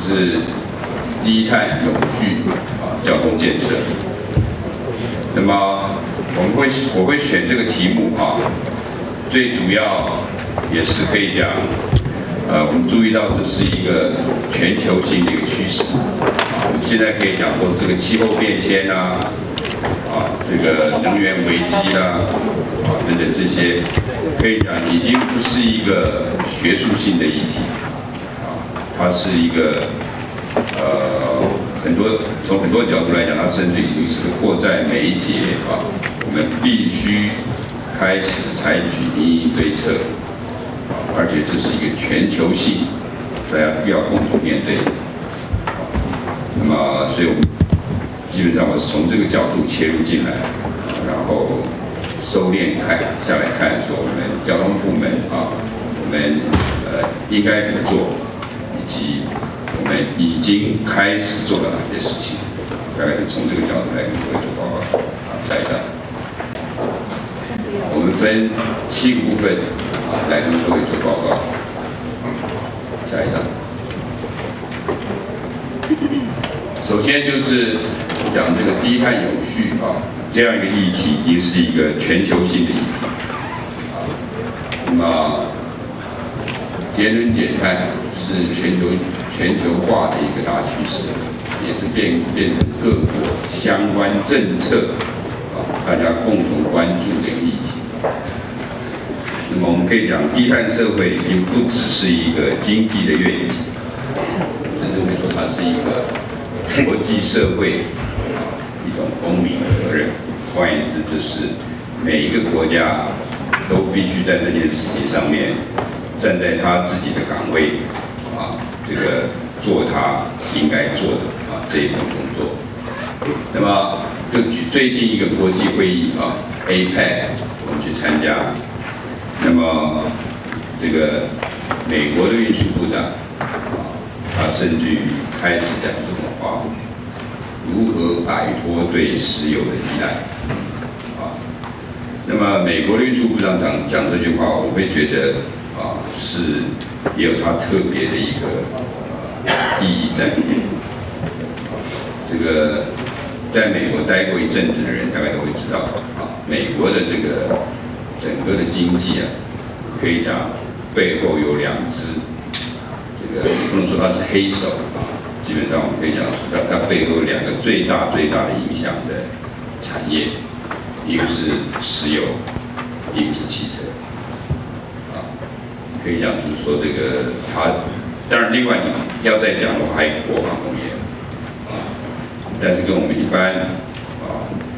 就是低碳永续交通建设。那么我会选这个题目最主要也是可以讲，我们注意到这是一个全球性的一个趋势。我们现在可以讲说这个气候变迁这个能源危机等等这些，可以讲已经不是一个学术性的议题，它是一个从很多角度来讲，它甚至已经是个迫在眉睫我们必须开始采取因应对策，而且这是一个全球性，大家必要共同面对。那么，所以我们基本上我是从这个角度切入进来，然后收敛下来看，说我们交通部门我们应该怎么做，以及我们已经开始做了哪些事情，大概是从这个角度来跟各位做报告。下一张，我们分7个部分来跟各位做报告。下一张。首先就是讲这个低碳永续这样一个议题，已经是一个全球性的议题。那么节能减碳是全球化的一个大趋势，也是变成各国相关政策大家共同关注的一个议题。那么我们可以讲，低碳社会已经不只是一个经济的愿景，甚至可以说它是一个国际社会一种公民责任。换言之，这是每一个国家都必须在这件事情上面站在他自己的岗位这个做他应该做的这一份工作。那么就举最近一个国际会议APEC 我们去参加，那么这个美国的运输部长他甚至于开始讲这种话，如何摆脱对石油的依赖那么美国的运输部长讲这句话，我会觉得是也有它特别的一个意义在里面。这个在美国待过一阵子的人大概都会知道美国的这个整个的经济可以讲背后有2只，这个不能说它是黑手基本上我们可以讲它背后有2个最大的影响的产业，一个是石油，一个是汽车可以讲就是说这个它，当然另外你要再讲的话，还有国防工业但是跟我们一般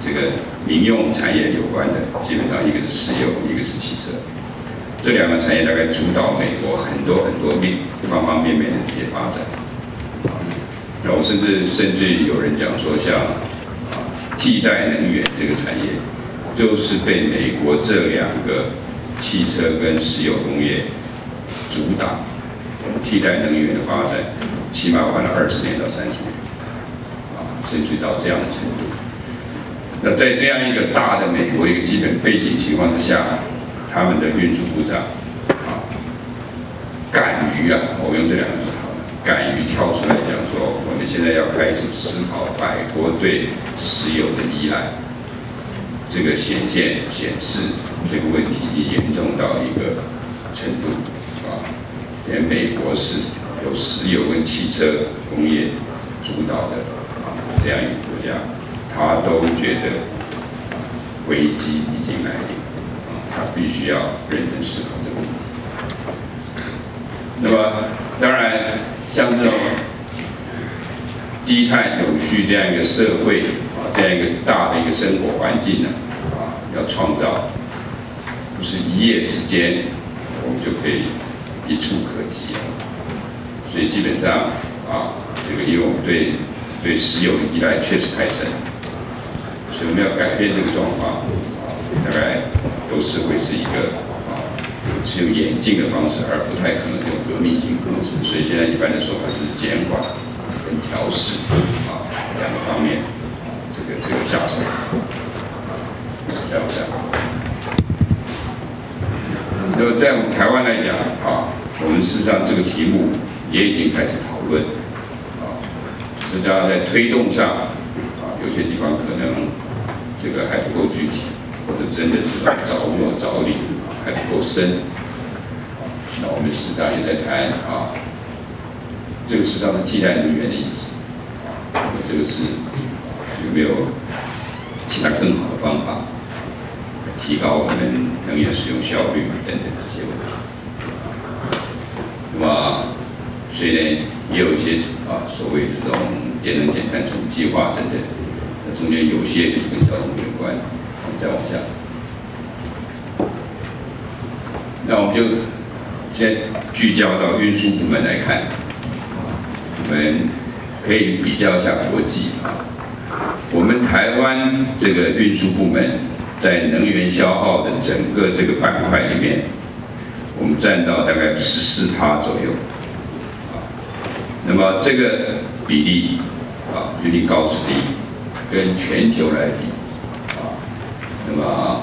这个民用产业有关的，基本上一个是石油，一个是汽车，这2个产业大概主导美国很多方方面面的这些发展那我甚至有人讲说，像替代能源这个产业，就是被美国这2个汽车跟石油工业主导替代能源的发展，起码花了20年到30年，甚至到这样的程度。那在这样一个大的美国一个基本背景情况之下，他们的运输部长敢于我用这2个字好了，敢于跳出来讲说，我们现在要开始思考摆脱对石油的依赖。这个显示这个问题已严重到一个程度连美国是由石油跟汽车工业主导的这样一个国家，他都觉得危机已经来临他必须要认真思考这个问题。那么当然，像这种低碳永续这样一个社会这样一个大的一个生活环境要创造，不是一夜之间我们就可以一触可及所以基本上这个因为我们对石油的依赖确实太深，所以我们要改变这个状况大概都是会是一个是用演进的方式，而不太可能用革命性的方式。所以现在一般的说法就是减缓跟调试2个方面这个下手。那么在我们台湾来讲我们事实上这个题目也已经开始讨论实际上在推动上，有些地方可能这个还不够具体，或者真的是着墨着力还不够深。那我们实际上也在谈这个实际上是替代能源的意思，这个是有没有其他更好的方法提高我们能源使用效率等等这些问题。那么，所以呢，也有一些所谓这种节能减碳总计划等等，那中间有些就是跟交通有关。我们再往下，那我们就先聚焦到运输部门来看，我们可以比较一下国际我们台湾这个运输部门在能源消耗的整个这个板块里面，我们占到大概14%左右，那么这个比例决定高是低，跟全球来比那么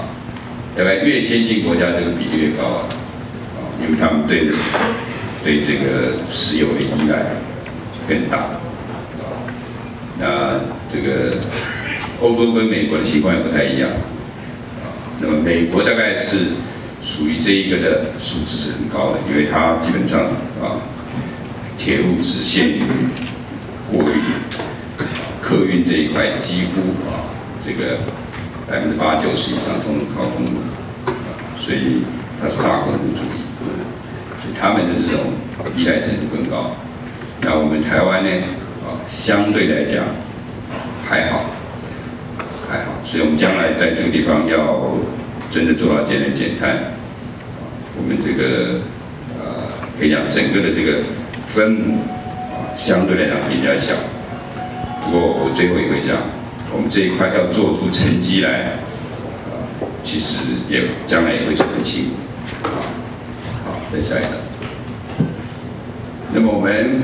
大概越先进国家这个比例越高因为他们对这个石油的依赖更大那这个欧洲跟美国的情况也不太一样那么美国大概是属于这一个的数字是很高的，因为它基本上铁路只限于货运，客运这一块几乎这个80%-90%以上通通靠公路所以它是大公路主义，所以他们的这种依赖程度更高。那我们台湾呢相对来讲还好，所以我们将来在这个地方要真的做到节能减碳，我们这个可以讲整个的这个分母相对来讲比较小。不过我最后也会讲，我们这一块要做出成绩来，其实也将来也会做很辛苦。好，再下一张。那么我们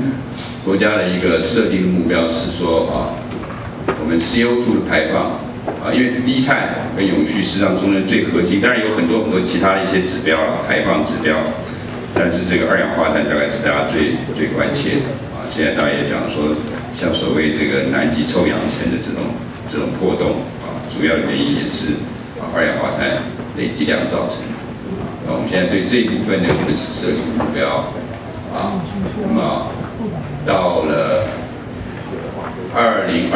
国家的一个设定的目标是说我们 CO2 的排放因为低碳跟永续实际上中间最核心，当然有很多其他的一些指标排放指标，但是这个二氧化碳大概是大家最关切的现在大家也讲说，像所谓这个南极臭氧层的这种破洞主要的原因也是二氧化碳累积量造成的。那我们现在对这一部分呢，我们是设定目标那么到了2025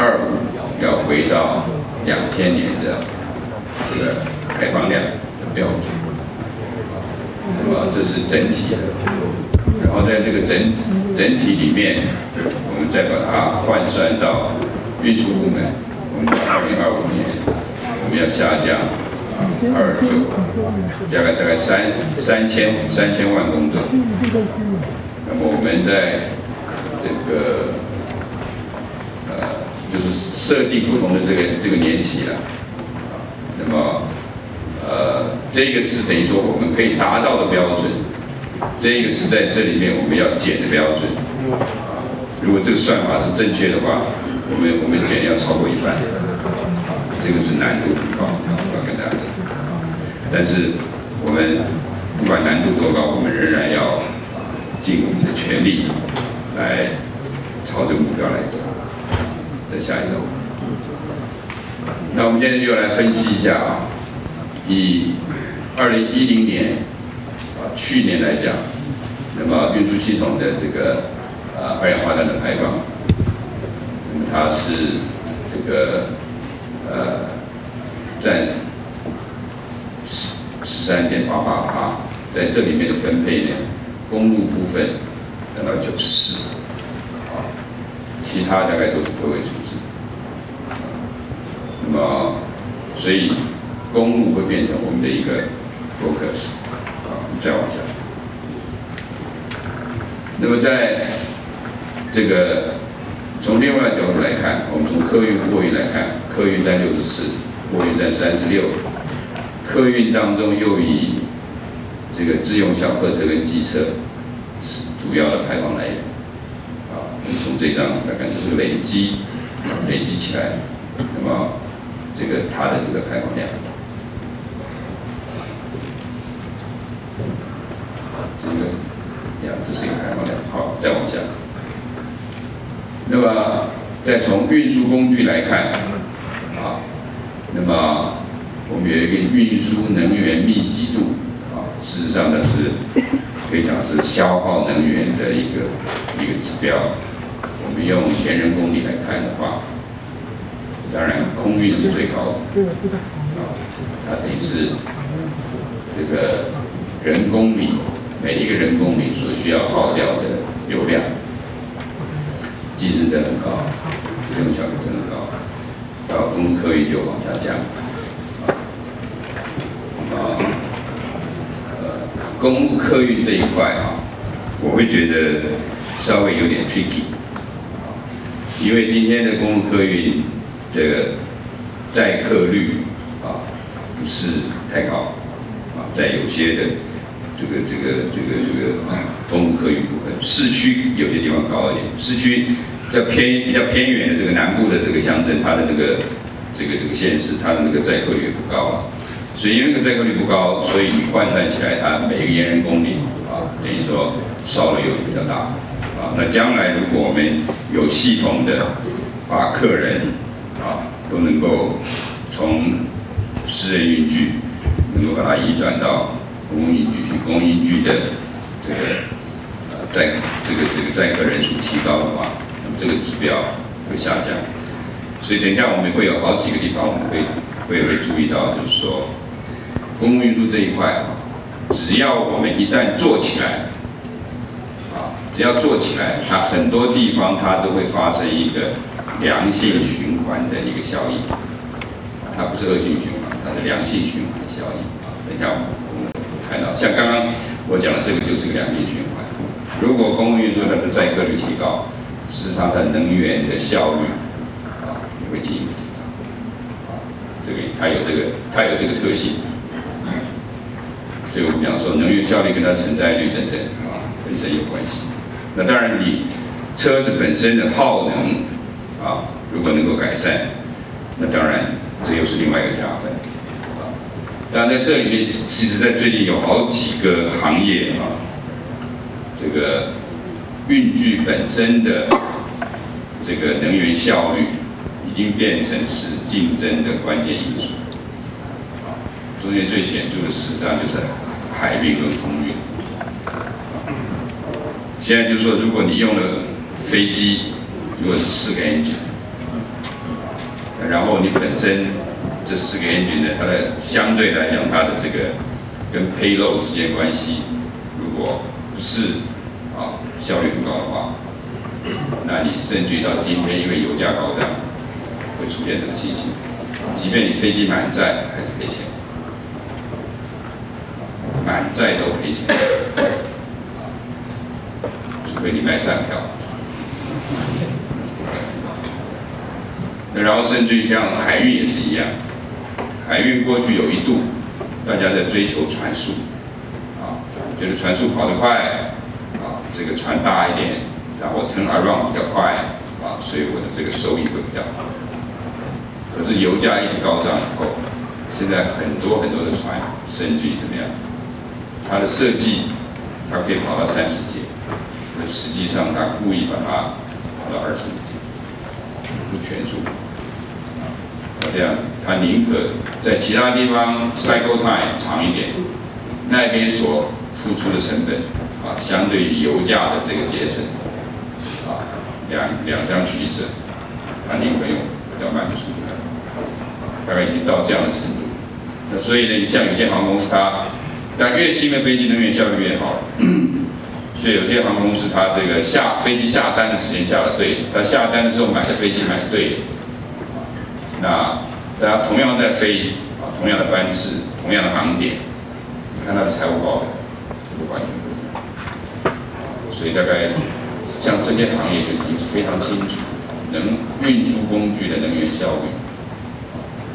要回到2000年的这个排放量的标准，那么这是整体的。然后在这个整体里面，我们再把它换算到运输部门，我们到2025年我们要下降大概3000万公吨。那么我们在这个就是设定不同的这个年期那么这个是等于说我们可以达到的标准，这个是在这里面我们要减的标准如果这个算法是正确的话，我们减要超过1半，这个是难度很高，我要跟大家讲。但是我们不管难度多高，我们仍然要尽我们的全力来朝这个目标来走。再下一个，那我们现在就来分析一下以2010年去年来讲，那么运输系统的这个二氧化碳的排放，那么它是这个占13.88%，在这里面的分配呢，公路部分占到94%，其他大概都是个位数字。那么，所以公路会变成我们的一个 focus， 我们再往下。那么在这个从另外的角度来看，我们从客运、货运来看，客运占64，货运占36。客运当中又以这个自用小客车跟机车是主要的排放来源。我们从这张来看，这是累积起来，那么这个它的这个排放量，这是一个排放量。好，再往下。那么再从运输工具来看，那么我们有一个运输能源密集度，事实上呢是可以讲是消耗能源的一个指标。我们用前人公里来看的话，当然空运是最高的，对，我知道。它只是这个人公里，每一个人公里所需要耗掉的油量，计程车很高，这种小客车很高，到公路客运就往下降。公路客运这一块我会觉得稍微有点 tricky， 因为今天的公路客运这个载客率不是太高在有些的这个公路客运部分，市区有些地方高一点，市区比较偏远的这个南部的这个乡镇，它的这个县市，它的那个载客率也不高所以因为那个载客率不高，所以你换算起来，它每个延人公里等于说烧的油比较大那将来如果我们有系统的把客人都能够从私人运具能够把它移转到公共运具去，公共运具的载客人数提高的话，那么这个指标会下降。所以等一下我们会有好几个地方我们会注意到，就是说公共运输这一块只要我们一旦做起来只要做起来，它很多地方它都会发生一个良性循环的一个效应它不是恶性循环，它是良性循环效应等一下我们看到，像刚刚我讲的这个就是个良性循环。如果公共运输它的载客率提高，事实上它的能源的效率也会进一步提高这个它有这个特性。所以我们讲说，能源效率跟它承载率等等本身有关系。那当然，你车子本身的耗能如果能够改善，那当然这又是另外一个加分当然，在这里面，其实在最近有好几个行业这个运具本身的这个能源效率已经变成是竞争的关键因素中间最显著的事实上就是海运跟空运现在就是说，如果你用了飞机，如果是4个 engine， 然后你本身这4个 engine 呢，它的相对来讲，它的这个跟 payload 之间关系，如果不是效率很高的话，那你甚至于到今天，因为油价高涨，会出现这个情形，即便你飞机满载还是赔钱，满载都赔钱。除非你卖站票，然后甚至于像海运也是一样，海运过去有一度大家在追求船速，觉得船速跑得快，这个船大一点，然后 turn around 比较快，所以我的这个收益会比较好。可是油价一直高涨以后，现在很多的船，甚至于怎么样，它的设计它可以跑到30节。实际上，他故意把它跑到25节，不全速。这样，他宁可在其他地方 cycle time 长一点，那边所付出的成本相对于油价的这个节省两相取舍，他宁可用比较慢的速度，大概已经到这样的程度。那所以呢，像有些航空公司，但越新的飞机能源效率越好。所以有些航空公司，它这个飞机下单的时间下的对，它下单的时候买的飞机买对，那大家同样在飞同样的班次，同样的航点，你看它的财务报表，就完全不一样。所以大概像这些行业就已经是非常清楚，运输工具的能源效率，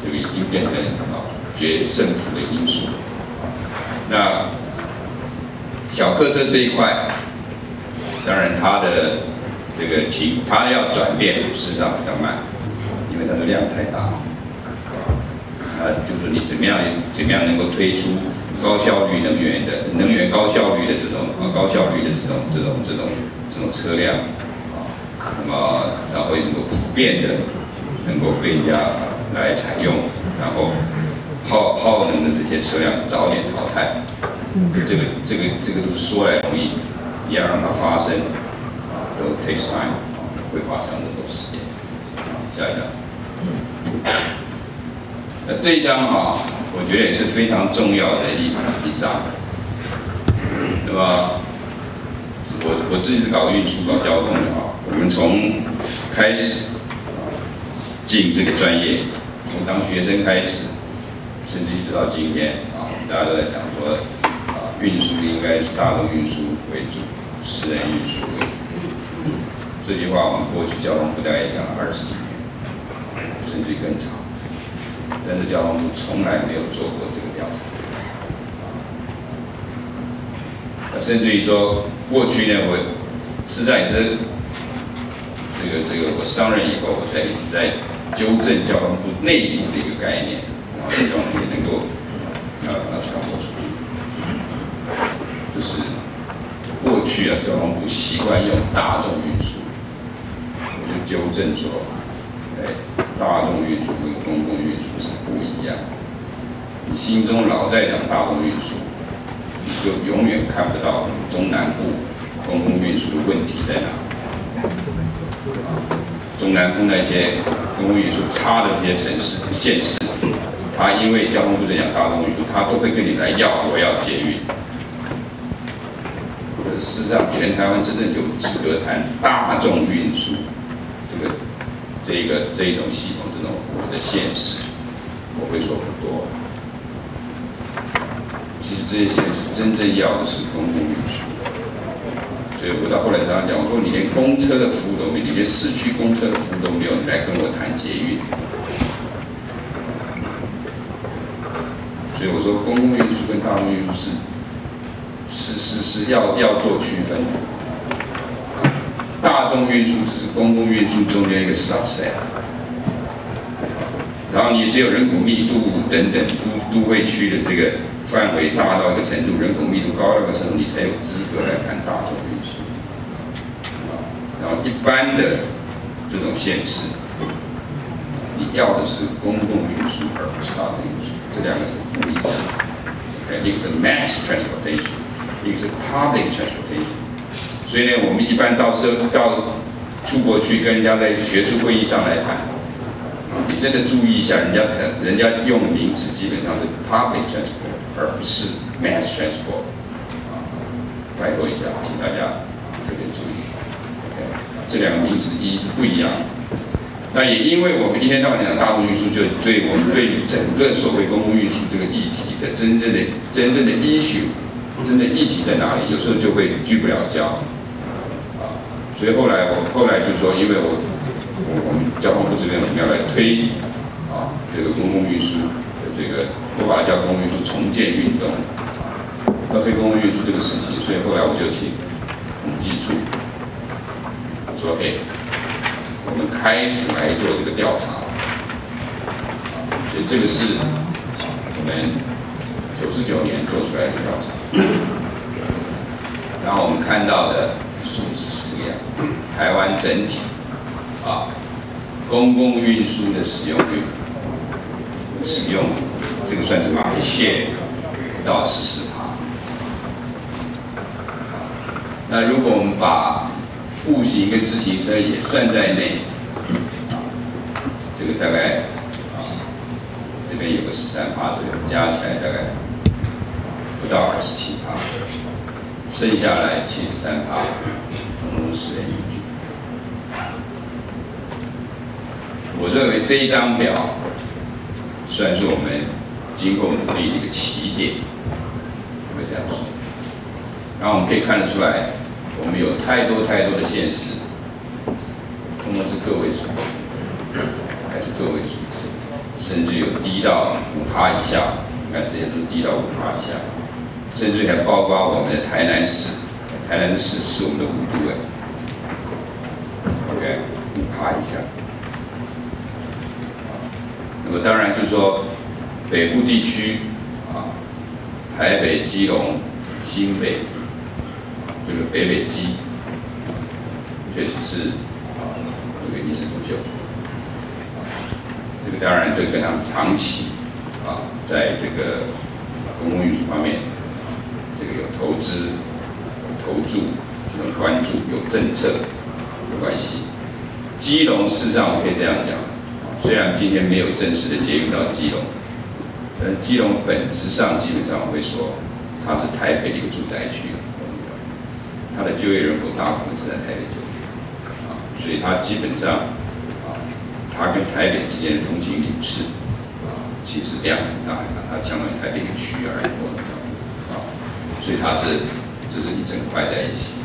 这个已经变成决胜负的因素。那小客车这一块，当然它的它要转变，事实上比较慢，因为它的量太大。就是你怎么样能够推出高效率能源高效率的这种车辆那么然后会能够普遍的能够被人家来采用，然后耗能的这些车辆早点淘汰。这个都是说来容易，也要让它发生，都 takes time， 会花上很多时间。下一张。那这一张我觉得也是非常重要的一张。那么，我自己是搞运输、搞交通的我们从开始进这个专业，从当学生开始，甚至一直到今天大家都在讲说，运输应该是大众运输为主，私人运输为主。这句话我们过去交通部大概也讲了20几年，甚至更长。但是交通部从来没有做过这个调查。甚至于说，过去呢，我事实上也是这个我上任以后，我才一直在纠正交通部内部的一个概念，然后希望也能够把它传播出去。就是过去交通部习惯用大众运输，我就纠正说，大众运输跟公共运输是不一样。你心中老在讲大众运输，你就永远看不到中南部公共运输的问题在哪。中南部那些公共运输差的这些城市、县市，他因为交通部在讲大众运输，他都会跟你来要我要捷运。事实上，全台湾真正有资格谈大众运输这一种系统、这种服务的县市，我会说不多。其实这些县市真正要的是公共运输，所以我到后来常常讲，我说你连公车的服务都没有，你连市区公车的服务都没有，你来跟我谈捷运。所以我说公共运输跟大众运输是要做区分的。大众运输只是公共运输中间一个 subset， 然后你只有人口密度等等都会区的这个范围大到一个程度，人口密度高到一个程度，你才有资格来谈大众运输。然后一般的这种县市，你要的是公共运输而不是大众运输，这两个是不一样的。一个是 mass transportation， 一个是 public transportation。所以呢，我们一般到出国去跟人家在学术会议上来谈，你真的注意一下，人家用的名词基本上是 public transport， 而不是 mass transport。拜托一下，请大家特别注意。这两个名词意义是不一样的。那也因为我们一天到晚讲大众运输，所以我们对于整个所谓公共运输这个议题的真正的 issue， 真正议题在哪里，有时候就会聚不了焦。所以后来就说，因为我们交通部这边我们要来推这个公共运输的这个，我把它叫公共运输重建运动，要推公共运输这个事情，所以后来我就请统计处说，我们开始来做这个调查，所以这个是我们99年做出来的调查，然后我们看到的数字是这个样，台湾整体公共运输的使用率，这个算是market share到14%。那如果我们把步行跟自行车也算在内，这个大概这边有个13%左右，加起来大概不到27%，剩下来73%都是私人运输。我认为这一张表算是我们经过努力的一个起点，会这样说。然后我们可以看得出来，我们有太多的县市，通通是个位数，还是个位数，甚至有低到5%以下。你看这些都是低到5%以下，甚至还包括我们的台南市，台南市是我们的5都，OK， 5%以下。那么当然就是说，北部地区台北、基隆、新北。这个北基确实是这这个历史不朽。这个当然，这跟他们长期在这个公共运输方面，这个有投资、有投注、有关注、有政策有关系。基隆事实上我可以这样讲，虽然今天没有正式的接运到基隆，但基隆本质上基本上我会说，它是台北的一个住宅区，它的就业人口大部分是在台北就业，所以它基本上它跟台北之间的通勤旅次其实量很大，它相当于台北一个区而已，所以这是一整块在一起。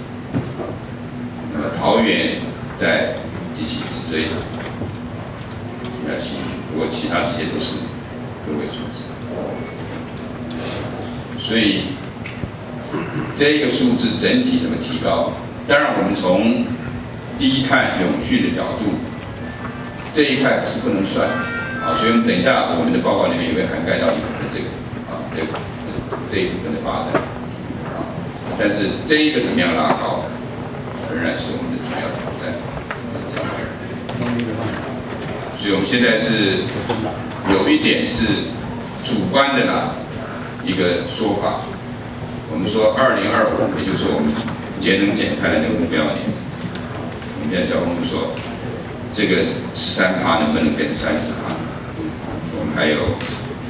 那么桃园在急起直追，不过其他这些都是个位数字，所以这一个数字整体怎么提高？当然，我们从低碳永续的角度，这一块是不能算所以我们等一下我们的报告里面也会涵盖到一部分这一部分的发展但是这一个怎么样拉高，仍然是我们的主要挑战。所以我们现在是有一点是主观的一个说法。我们说2025，也就是我们节能减碳的那个目标年，我们现在交通部说，这个13%能不能变成30%？我们还有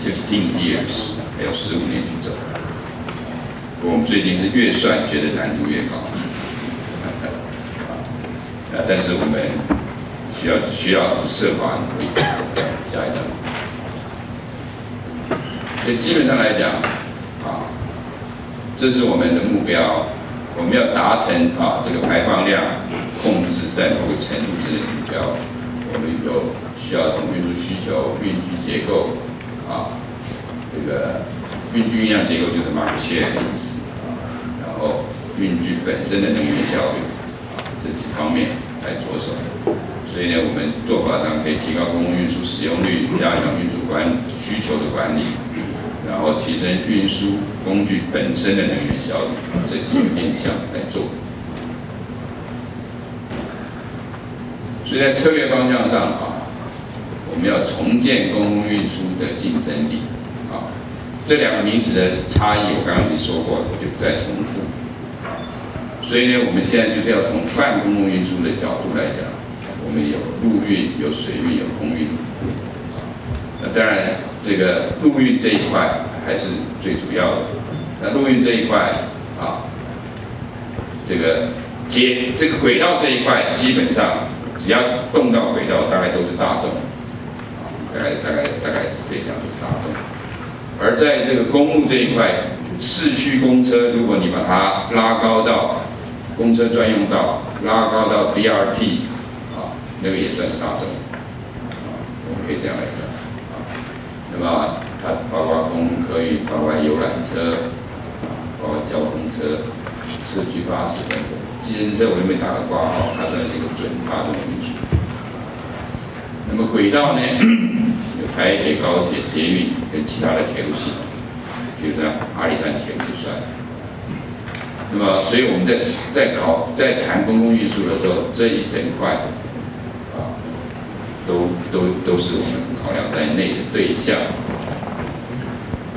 15 years， 还有15年去走。我们最近是越算觉得难度越高，但是我们需要设法努力加一道。所以基本上来讲，这是我们的目标，我们要达成这个排放量控制在某个程度之内的目标，我们有需要运输需求、运具结构这个运具运量结构就是 market share 的意思然后运具本身的能源效率这几方面来着手。所以呢，我们做法上可以提高公共运输使用率，加强运输需求的管理。然后提升运输工具本身的能源效率，这几个面向来做。所以在策略方向上我们要重建公共运输的竞争力这两个名词的差异，我刚刚已经说过了，我就不再重复所以呢，我们现在就是要从泛公共运输的角度来讲，我们有陆运、有水运、有空运那当然。这个陆运这一块还是最主要的。那陆运这一块这个轨道这一块，基本上只要动到轨道，大概都是大众，大概是可以讲是大众。而在这个公路这一块，市区公车，如果你把它拉高到公车专用道，拉高到 BRT 那个也算是大众，我们可以这样来讲。那么它包括公路客运，包括游览车，包括交通车、社区巴士等等。计程车我这边打个挂号，它算是一个准大众运输。那么轨道呢，有台铁、高铁、捷运跟其他的铁路系统，比如像阿里山铁路就算。那么，所以我们在谈公共运输的时候，这一整块都是我们考量在内的对象。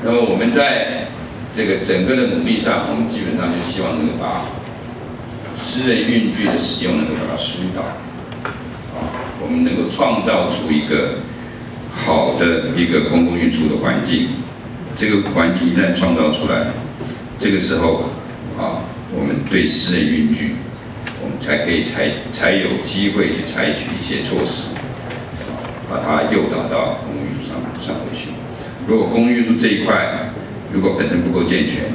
那么我们在这个整个的努力上，我们基本上就希望能够把私人运具的使用能够把它疏导，我们能够创造出一个好的一个公共运输的环境。这个环境一旦创造出来，这个时候我们对私人运具，我们才有机会去采取一些措施。把它诱导到公共运输上头去。如果公共运输这一块如果本身不够健全，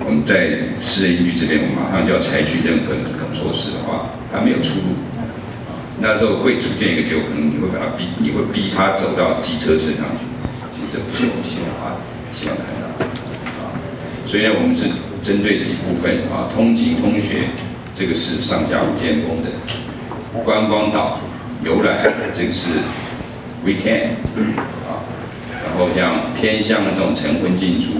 我们在私人运具这边，我们马上就要采取任何的这种措施的话，它没有出路。那时候会出现一个结果，可能你会逼他走到机车身上去。其实这不是我们希望看到的所以呢，我们是针对几部分通勤通学，这个是上下午兼工的；观光岛、游览，这个是。weekend 然后像偏向的这种晨昏进出，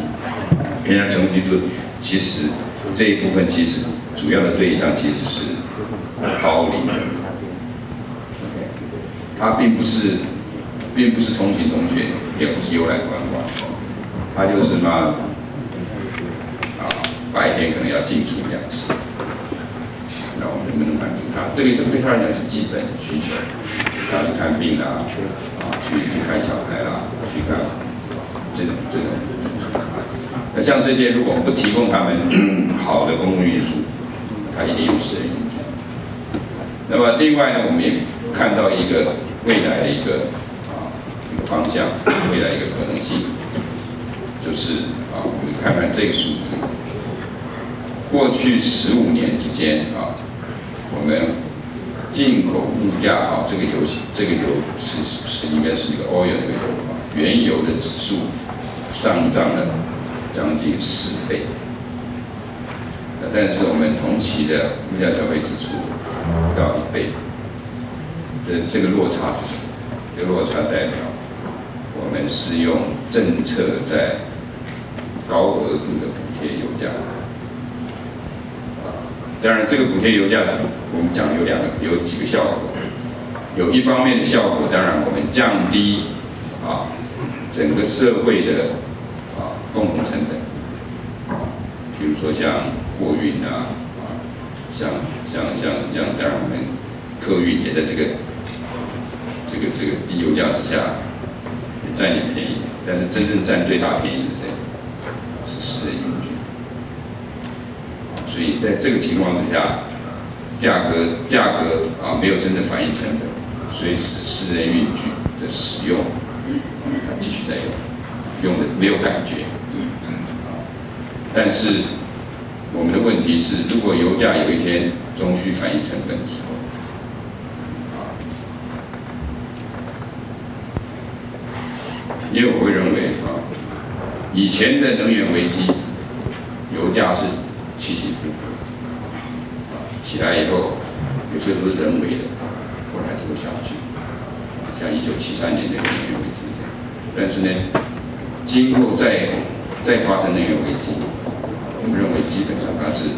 其实这一部分其实主要的对象其实是高龄人。它并不是通勤通学，也不是游览观光，它就是白天可能要进出2次，那我们能不能满足它？这个对他来讲是基本需求，他去看病啦，去看小孩啦，去看这种。那像这些，如果我们不提供他们好的公共运输，它一定有私人运具。那么另外呢，我们也看到一个未来的一个方向，未来一个可能性，就是我们看看这个数字，过去15年之间我们进口物价这个油是应该是一个 oil 这个油原油的指数上涨了将近4倍，但是我们同期的物价消费指数不到1倍，这个落差是什么？这个落差代表我们是用政策在高额度的补贴油价。当然，这个补贴油价，我们讲有几个效果。有一方面的效果，当然我们降低整个社会的共同成本，比如说像货运像当然我们客运也在这个低油价之下也占点便宜，但是真正占最大便宜是谁？是私人运具。所以在这个情况之下，价格没有真的反映成本，所以使私人运具的使用继续在用的没有感觉。但是我们的问题是，如果油价有一天终须反映成本的时候，因为我会认为以前的能源危机，油价是起起伏伏，起来以后，有些都是人为的，后来还是会下去。像1973年这个能源危机，但是呢，今后再发生能源危机，我们认为基本上它是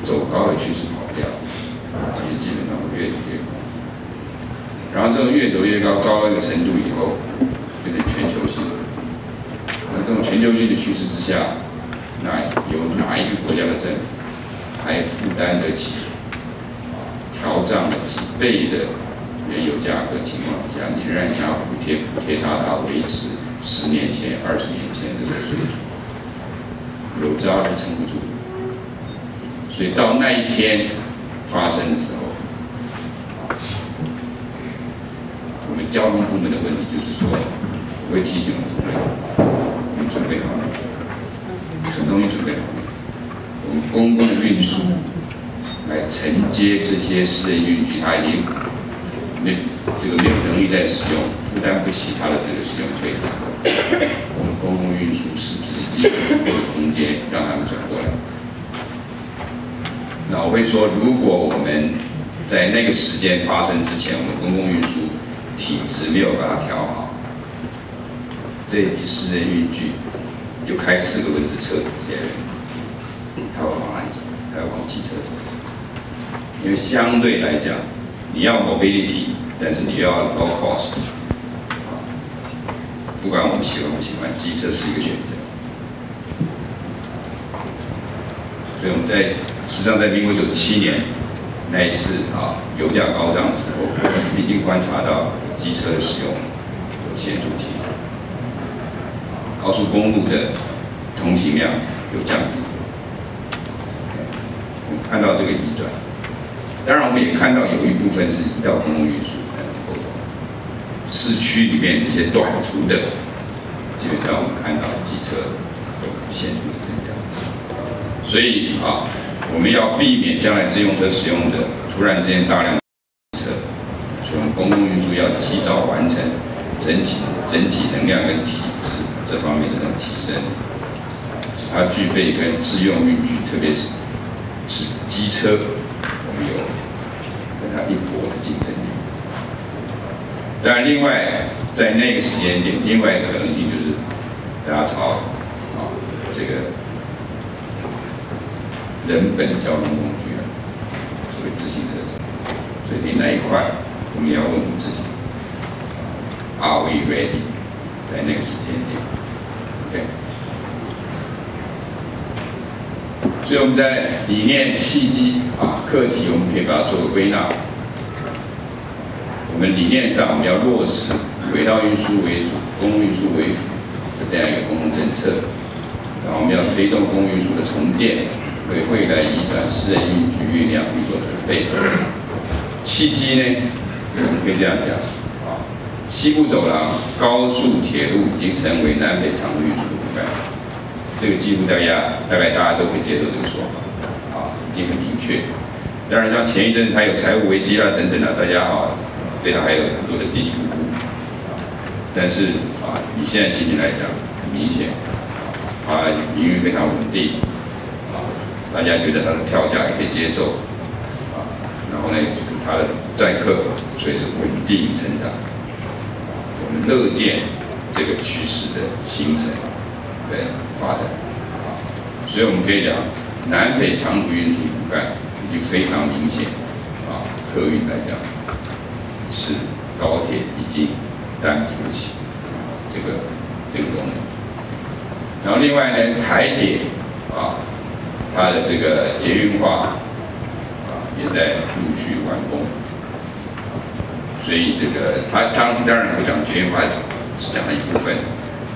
走高的趋势跑不掉，而且基本上会越走越高。然后这种越走越高，高到一个程度以后，变成全球性。那这种全球性的趋势之下，那有哪一个国家的政府还负担得起调涨了几倍的原油价格情况之下，你仍然想要补贴它维持10年前、20年前的这个水准，有朝是撑不住。所以到那一天发生的时候，我们交通部门的问题就是说，我会提醒我们准备好了。什么东西准备好了？我们公共运输来承接这些私人运具，它已经没有能力再使用，负担不起它的这个使用费的时候，我们公共运输是不是已经有足够的空间让他们转过来？那我会说，如果我们在那个时间发生之前，我们公共运输体制没有把它调好，这一批私人运具就开4个轮子车，这些人他会往哪里走？他会往汽车走，因为相对来讲，你要 mobility， 但是你又要 low cost， 不管我们喜欢不喜欢，机车是一个选择。所以我们实际上在民国97年那一次油价高涨的时候，已经观察到机车的使用有显著提高，高速公路的通行量有降低。我们看到这个移转，当然我们也看到有一部分是移到公共运输，市区里面这些短途的，基本上我们看到机车有显著的增加。所以我们要避免将来自用车使用者突然之间大量机车，所以我们公共运输要及早完成整体能量跟体质这方面的提升，使它具备跟自用运具，特别是机车，我们有跟它一搏的竞争力。当然，另外在那个时间点，另外一个可能性就是大家朝这个人本交通工具所谓自行车走，所以你那一块我们也要问我们自己 ，Are we ready？ 在那个时间点 ，OK。所以我们在理念、契机课题，我们可以把它做个归纳。我们理念上，我们要落实轨道运输为主、公共运输为辅的这样一个公共政策。然后我们要推动公共运输的重建，为未来移转私人运具运量去做准备。契机呢，我们可以这样讲西部走廊高速铁路已经成为南北长途运输的骨干，这个几乎大概大家都可以接受这个说法，已经很明确。当然，像前一阵还有财务危机等等大家对它还有很多的低估估，但是以现在情形来讲，很明显。营运非常稳定，大家觉得它的票价也可以接受，然后呢，它的载客所以是稳定成长，我们乐见这个趋势的形成跟发展，所以我们可以讲，南北长途运输骨干已经非常明显，客运来讲是高铁已经担负起这个功能。然后另外呢，台铁它的这个捷运化也在陆续完工，所以这个它当然我讲捷运化只讲了一部分，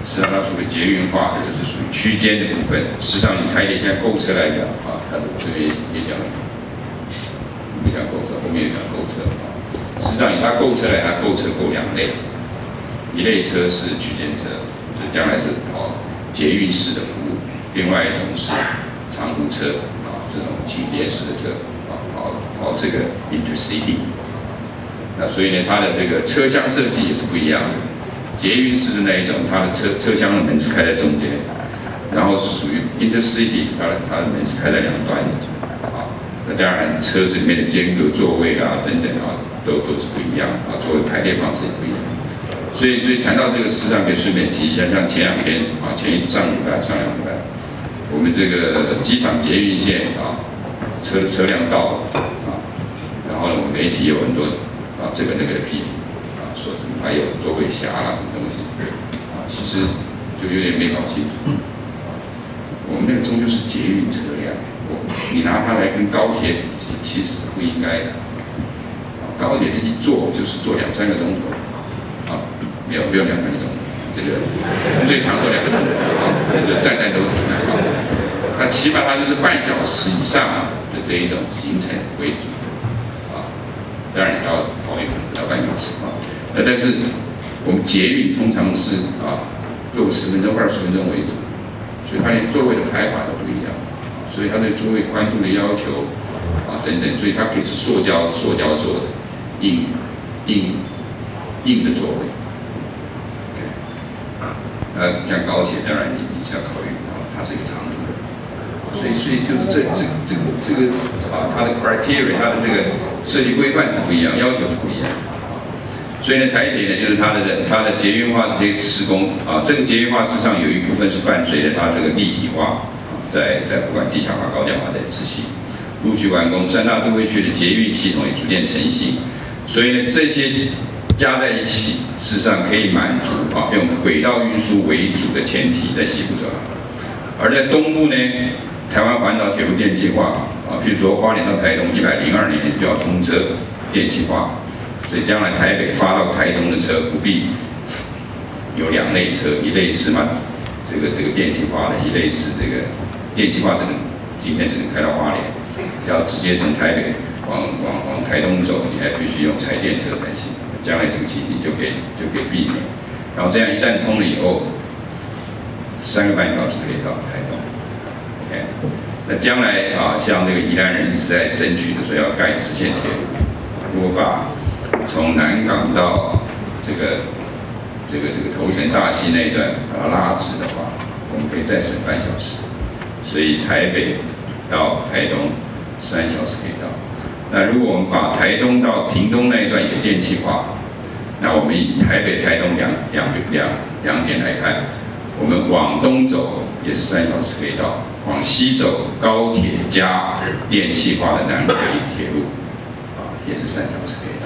实际上它除了捷运化，这是属于区间的部分。事实上，以台铁现在购车来讲它这边也讲了，不讲购车，后面也讲购车事实上，以它购车来，它购车购两类，一类车是区间车，这将来是捷运式的服务，另外一种是长途车这种倾斜式的车跑这个 intercity。那所以呢，它的这个车厢设计也是不一样的。捷运式的那一种，它的车厢的门是开在中间，然后是属于 intercity， 它的门是开在两端的那当然车子里面的间隔座位等等都是不一样座位排列方式也不一样。所以谈到这个，事实上可以顺便提一下，像前两天上两礼拜，我们这个机场捷运线车辆到了然后呢，我们媒体有很多这个那个的批评说什么还有座位狭什么东西其实就有点没搞清楚。我们那个终究是捷运车辆，你拿它来跟高铁比，其实是不应该的。高铁是一坐就是坐2-3个钟头。没有2-3个钟，这个最长做2个钟头这个站都停了那起码它就是半小时以上的这一种行程为主当然到桃园不到半小时但是我们捷运通常是坐10分钟、20分钟为主，所以它连座位的排法都不一样所以它对座位宽度的要求等等，所以它可以是塑胶做的硬的座位。像高铁，当然你是要考虑它是一个长途的，所以就是这个它的 criteria， 它的这个设计规范是不一样，要求是不一样。所以呢，台铁呢就是它的捷运化这些施工这个捷运化事实上有一部分是伴随着它这个立体化在不管地下化、高架化在执行，陆续完工，3大都会区的捷运系统也逐渐成型，所以呢这些加在一起，事实上可以满足用轨道运输为主的前提在西部走廊，而在东部呢，台湾环岛铁路电气化譬如说花莲到台东102年就要通车电气化，所以将来台北发到台东的车不必有2类车，一类是这个电气化的，一类是这个电气化今天只能开到花莲，要直接从台北往台东走，你还必须用柴电车才行。将来这个情形就可以避免，然后这样一旦通了以后，3个半小时可以到台东。OK， 那将来像这个宜兰人一直在争取的说要盖支线铁路，如果把从南港到这个头前大溪那一段把它拉直的话，我们可以再省半小时，所以台北到台东3小时可以到。那如果我们把台东到屏东那一段也电气化，那我们以台北、台东两点来看，我们往东走也是3小时可以到，往西走高铁加电气化的南回铁路，也是3小时可以到。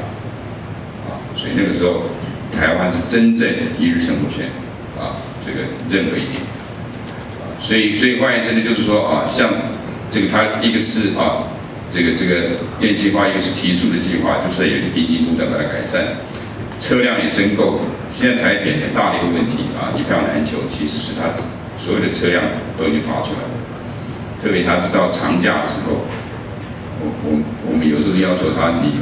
所以那个时候台湾是真正一日生活圈这个任何一点所以换言之呢，就是说像这个它一个是这个电气化，一个是提速的计划，就是有一定度的把它改善，车辆也增购。现在台北很大的一个问题一票难求，其实是它所有的车辆都已经发出来了，特别它是到长假的时候，我们有时候要求它你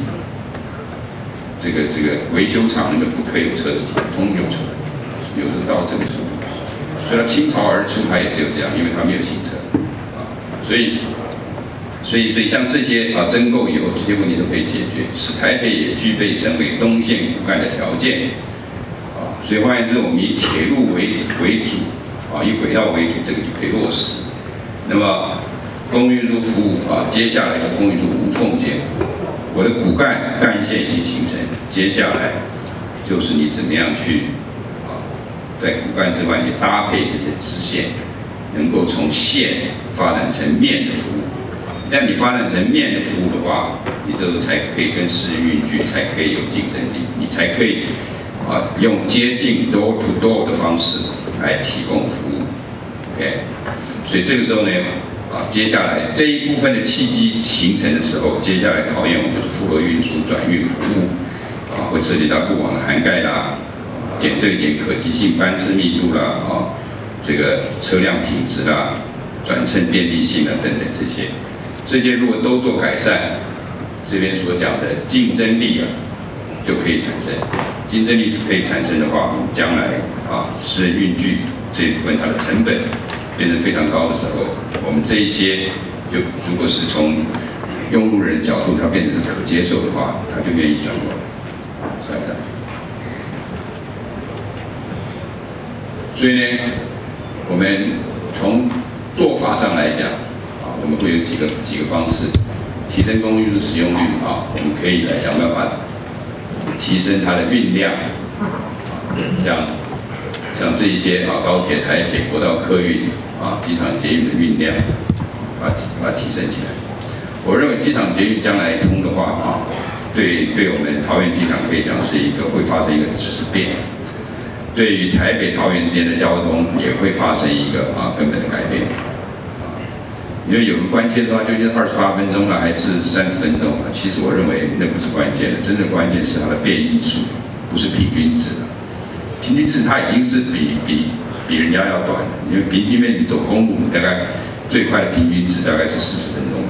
这个维修厂那个不可以有车的地方，通有车，有时候到这个程度，所以它倾巢而出，它也只有这样，因为它没有新车所以像这些增购以后，这些问题都可以解决，使台北也具备成为东线骨干的条件所以换言之，我们以铁路为主以轨道为主，这个就可以落实。那么公运输服务接下来就是公运输无缝接轨。我的骨干线已经形成，接下来就是你怎么样去在骨干之外，你搭配这些支线，能够从线发展成面的服务。但你发展成面的服务的话，你这个才可以跟私人运具才可以有竞争力，你才可以用接近 door to door 的方式来提供服务。OK， 所以这个时候呢，接下来这一部分的契机形成的时候，接下来考验我们就是复合运输、转运服务会涉及到路网的涵盖啦，点对点可及性、班次密度啦，这个车辆品质啦、转乘便利性啊等等这些如果都做改善，这边所讲的竞争力就可以产生。竞争力可以产生的话，我们将来私人运具这一部分它的成本变得非常高的时候，我们这一些就如果是从用路人角度它变成是可接受的话，他就愿意转过来。所以呢，我们从做法上来讲我们会有几个方式提升公运输使用率我们可以来想办法提升它的运量像这一些高铁、台铁、国道客运机场捷运的运量把它提升起来。我认为机场捷运将来通的话对我们桃园机场可以讲是会发生一个质变，对于台北桃园之间的交通也会发生一个根本的改变。因为有人关切的话，究竟28分钟了还是30分钟其实我认为那不是关键的，真正关键是它的变异数，不是平均值平均值它已经是比人家要短的，因为你走公路大概最快的平均值大概是40分钟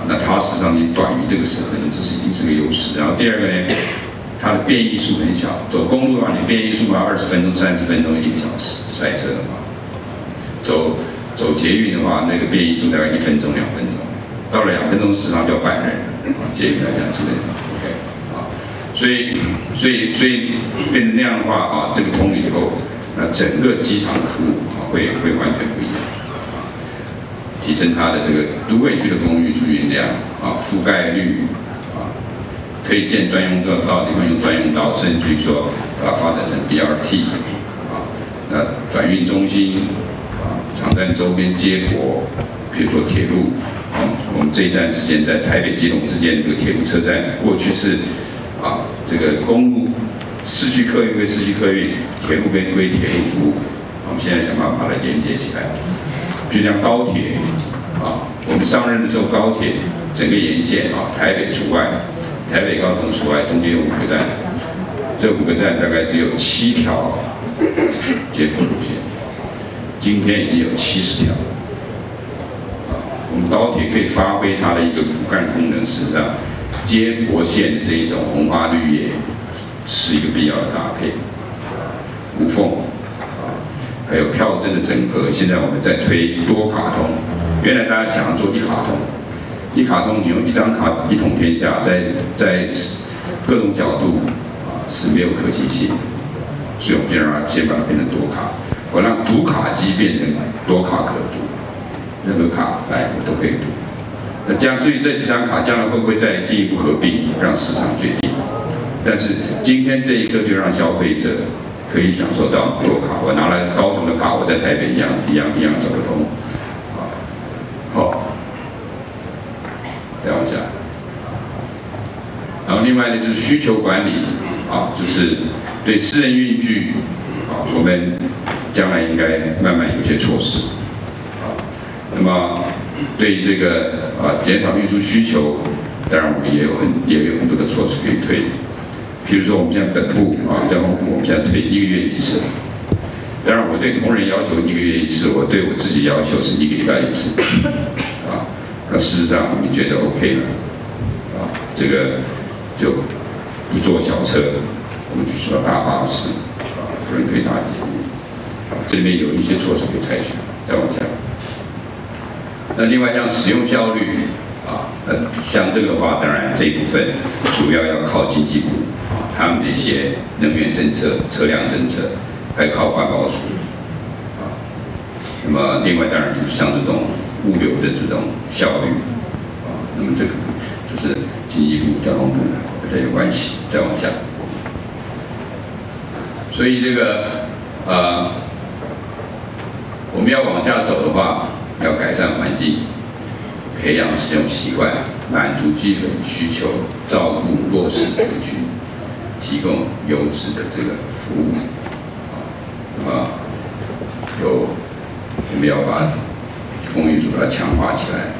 那它事实上你短于这个10分钟，这已经是个优势。然后第二个呢，它的变异数很小，走公路的话，你变异数20分钟、30分钟1小时，塞车的话，走捷运的话，那个变异数大概1分钟、2分钟，到了2分钟，事实上就要半人捷运来讲基本上 OK 所以变成那样的话这个通了以后，那整个机场的服务会完全不一样提升它的这个都会区的公运输运量覆盖率可以建专用道地方用专用道，甚至于说把它发展成 BRT 那转运中心场站周边接驳，比如说铁路我们这一段时间在台北基隆之间这个铁路车站，过去是这个公路市区客运归市区客运，铁路归铁路服务我们现在想办法把它连接起来。就像高铁我们上任的时候，高铁整个沿线台北除外，台北高雄除外，中间有5个站，这5个站大概只有7条接驳路线，今天已经有70条。我们高铁可以发挥它的一个骨干功能，事实上，接驳线的这一种红花绿叶是一个必要的搭配，无缝。还有票证的整合，现在我们在推多卡通。原来大家想要做一卡通，一卡通你用一张卡一统天下，在各种角度是没有可行性，所以我们先把它变成多卡，我让读卡机变成多卡可读，任何卡来我都可以读。那至于这几张卡将来会不会再进一步合并，让市场决定。但是今天这一刻就让消费者可以享受到多卡，我拿来高雄的卡，我在台北一样走得通。好，再往下。然后另外呢就是需求管理就是对私人运具我们将来应该慢慢有些措施那么对于这个减少运输需求，当然我们也有很多的措施可以推。譬如说我们现在本部交通部我们现在推1个月1次。当然我对同仁要求1个月1次，我对我自己要求是1个礼拜1次那事实上我们觉得 OK 了这个就不坐小车，我们只需要搭巴士不能可以搭捷运这里面有一些措施可以采取。再往下，那另外像使用效率像这个的话，当然这一部分主要要靠经济部他们的一些能源政策、车辆政策，还靠环保署那么另外当然就是像这种物流的这种效率那么这是经济部、交通部比较有关系。再往下，所以这个我们要往下走的话，要改善环境，培养使用习惯，满足基本需求，照顾弱势族群，提供优质的这个服务那么我们要把公共运输把它强化起来，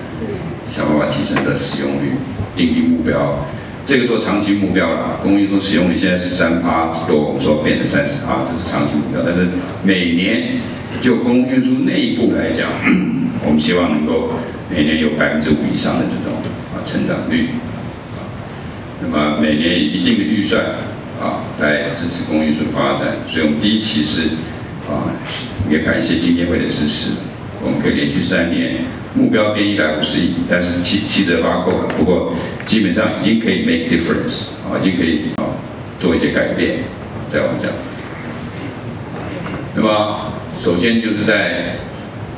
想办法提升它的使用率，订定目标。这个做长期目标啦，公共运输使用率现在13%多，我们说变成30%，这是长期目标。但是每年就公共运输内部来讲，我们希望能够每年有5%以上的这种成长率。那么每年以一定的预算来支持公共运输的发展。所以我们第一期是也感谢经监会的支持，我们可以连续3年。目标变150亿，但是7折8扣了。不过基本上已经可以 make difference， 已经可以做一些改变。再往下，那么首先就是在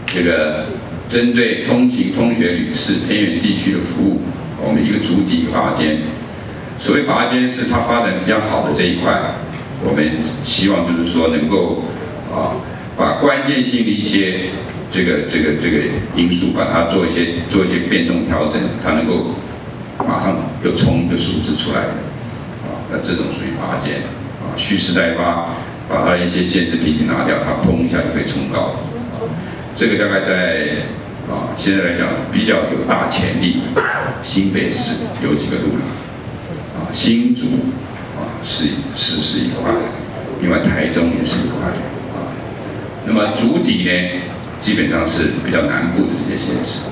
这个针对通勤、通学旅次、偏远地区的服务，我们一个主体一个拔尖。所谓拔尖是它发展比较好的这一块，我们希望就是说能够把关键性的一些这个因素，把它做一些变动调整，它能够马上就冲一个数字出来的那这种属于拔尖蓄势待发，把它的一些限制瓶颈拿掉，它砰一下就可以冲高这个大概在现在来讲比较有大潜力。新北市有几个路新竹是一块，另外台中也是一块那么竹底呢？基本上是比较南部的这些县市，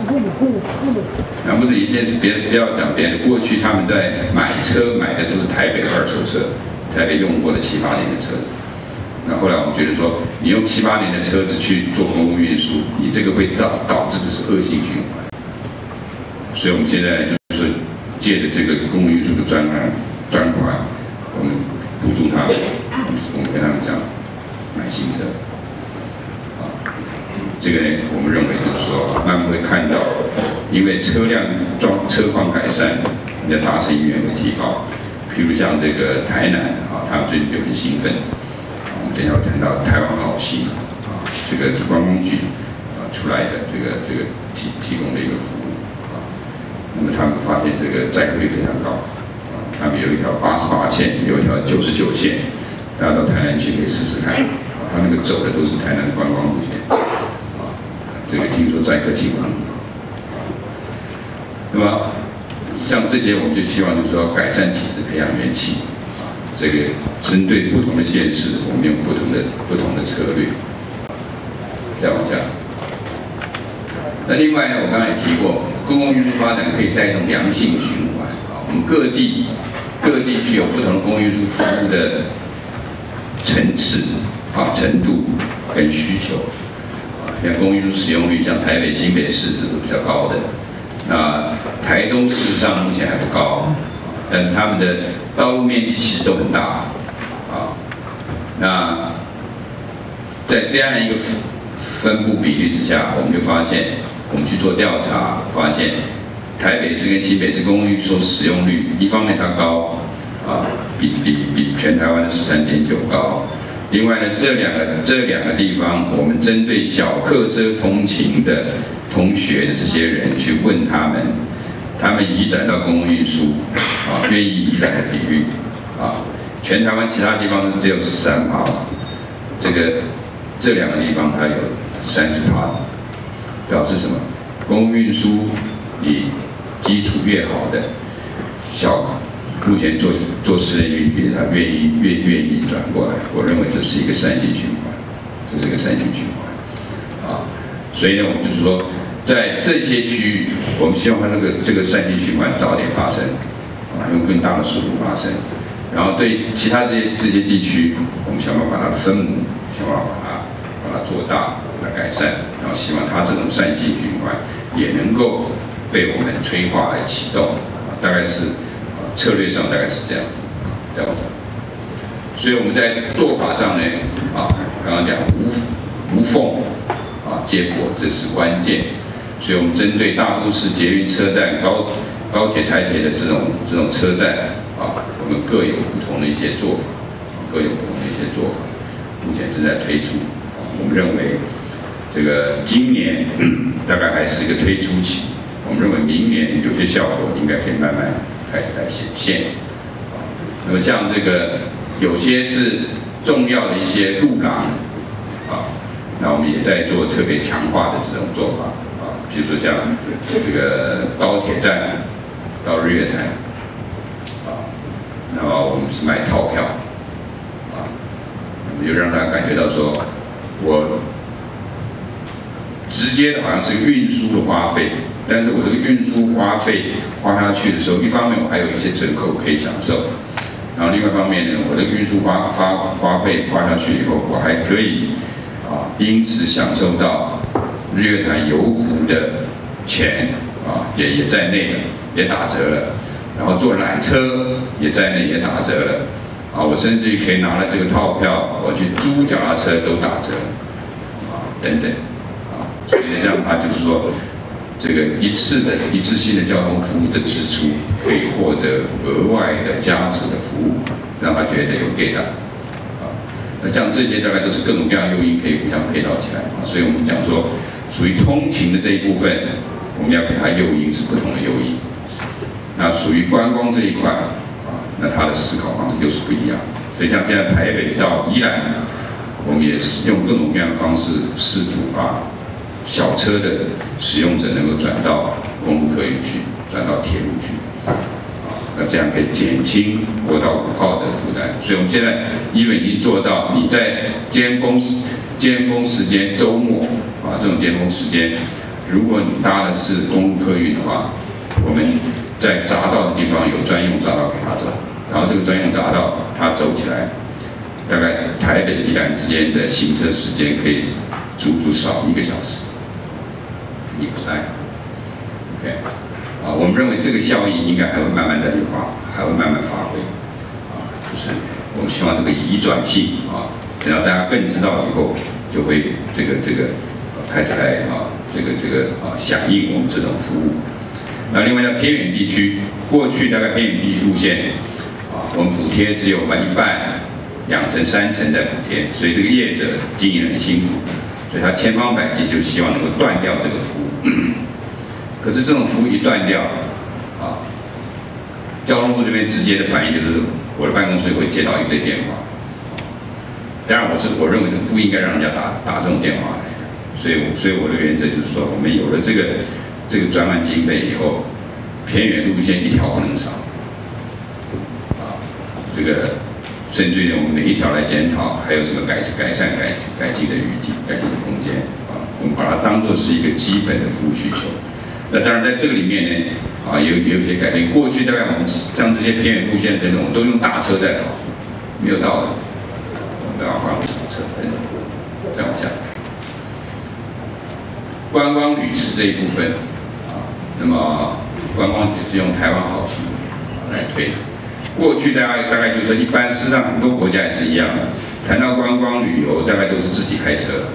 南部的一些县市，不要讲别的，过去他们在买车买的都是台北二手车，台北用过的7、8年的车子。那后来我们觉得说，你用7、8年的车子去做公共运输，你这个会导致的是恶性循环。所以我们现在就是说，借着这个公共运输的专款，我们补助他们，我们跟他们讲买新车。这个呢，我们认为就是说，慢慢会看到，因为车车况改善，你的达成意愿会提高。譬如像这个台南他们最近就很兴奋，我们等一下会谈到台湾好行这个观光局出来的这个提供的一个服务那么他们发现这个载客率非常高他们有一条88线，有一条99线，大家到台南去可以试试看他那个走的都是台南的观光路线。这个听说载客挺好，那么像这些，我们就希望就是说改善体制，培养元气这个针对不同的县市，我们用不同的策略。再往下，那另外呢，我刚才也提过，公共运输发展可以带动良性循环我们各地区有不同的公共运输服务的层次程度跟需求。像公共运输使用率，像台北、新北市这都比较高的。那台中事实上目前还不高，但是他们的道路面积其实都很大那在这样一个分布比率之下，我们就发现，我们去做调查，发现台北市跟新北市公共运输使用率，一方面它高比全台湾的13.9高。另外呢，这两个地方，我们针对小客车通勤的同学的这些人去问他们移转到公共运输愿意移转的比率全台湾其他地方是只有13%，这2个地方它有30%，表示什么？公共运输你基础越好的，目前做私人运具，他愿意转过来，我认为这是一个善性循环，所以呢，我们就是说，在这些区域，我们希望它这个善性循环早点发生，用更大的速度发生，然后对其他这些地区，我们想办法把它分母，想办法把它做大，把它改善，然后希望它这种善性循环也能够被我们催化来启动，大概是策略上大概是这样子。所以我们在做法上呢，刚刚讲无缝接驳，这是关键。所以我们针对大都市捷运车站、高铁、台铁的这种车站我们各有不同的一些做法，目前正在推出。我们认为这个今年大概还是一个推出期，我们认为明年有些效果应该可以慢慢开始来显现。那么像这个有些是重要的一些路廊那我们也在做特别强化的这种做法比如说像这个高铁站到日月潭然后我们是卖套票我们就让他感觉到说，我直接的好像是运输的花费，但是我这个运输花费花下去的时候，一方面我还有一些折扣可以享受，然后另外一方面呢，我的运输花费花下去以后，我还可以因此享受到日月潭游湖的钱也在内了，也打折了，然后坐缆车也在内，也打折了我甚至于可以拿了这个套票，我去租脚踏车都打折等等所以这样它就是说，这个一次性的交通服务的支出可以获得额外的价值的服务，让他觉得有给的那像这些大概都是各种各样的诱因可以互相配套起来所以我们讲说，属于通勤的这一部分，我们要给它诱因是不同的诱因。那属于观光这一块那它的思考方式又是不一样。所以像现在台北到宜兰，我们也是用各种各样的方式，试图把小车的使用者能够转到公路客运去，转到铁路去那这样可以减轻国道5号的负担。所以我们现在因为已经做到，你在尖峰时间、周末这种尖峰时间，如果你搭的是公路客运的话，我们在匝道的地方有专用匝道给他走，然后这个专用匝道它走起来，大概台北宜兰之间的行车时间可以足少1个小时，你不塞 ，OK。我们认为这个效益应该还会慢慢在化，还会慢慢发挥就是我们希望这个移转性等到大家更知道以后，就会这个开始来响应我们这种服务。那另外在偏远地区，过去大概偏远地区路线我们补贴只有一半，2成3成在补贴，所以这个业者经营很辛苦，所以他千方百计就希望能够断掉这个服务。可是这种服务一断掉，交通部这边直接的反应就是，我的办公室会接到一堆电话。当然我认为这不应该让人家打这种电话来，所以我的原则就是说，我们有了这个专案经费以后，偏远路线一条不能少，这个甚至于我们每一条来检讨，还有什么改善改进的余地、改进的空间我们把它当作是一个基本的服务需求。那当然，在这个里面呢，也有一些改变。过去大概我们像这些偏远路线等等，我们都用大车在跑，没有道理。我们要换小车等等。再往下，观光旅次这一部分那么观光也是用台湾好行来推。过去大概就是一般，事实上很多国家也是一样的。谈到观光旅游，大概都是自己开车。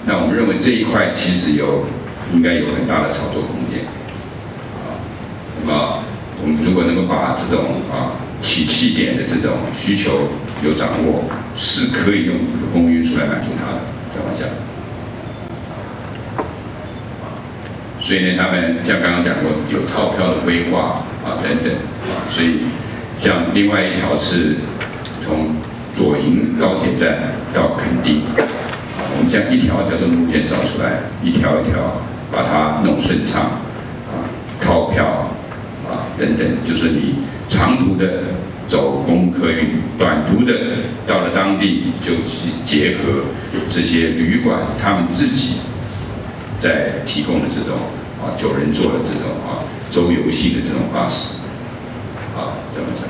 那我们认为这一块其实应该有很大的炒作空间那么我们如果能够把这种起讫点的这种需求有掌握，是可以用公共运输来满足它的。再往下，所以呢，他们像刚刚讲过，有套票的规划等等所以像另外一条是从左营高铁站到垦丁，我们将一条一条这种路线找出来，一条一条把它弄顺畅套票等等，就是你长途的走公客运，短途的到了当地就结合这些旅馆他们自己在提供的这种9人座的这种周游系的这种巴士这么讲。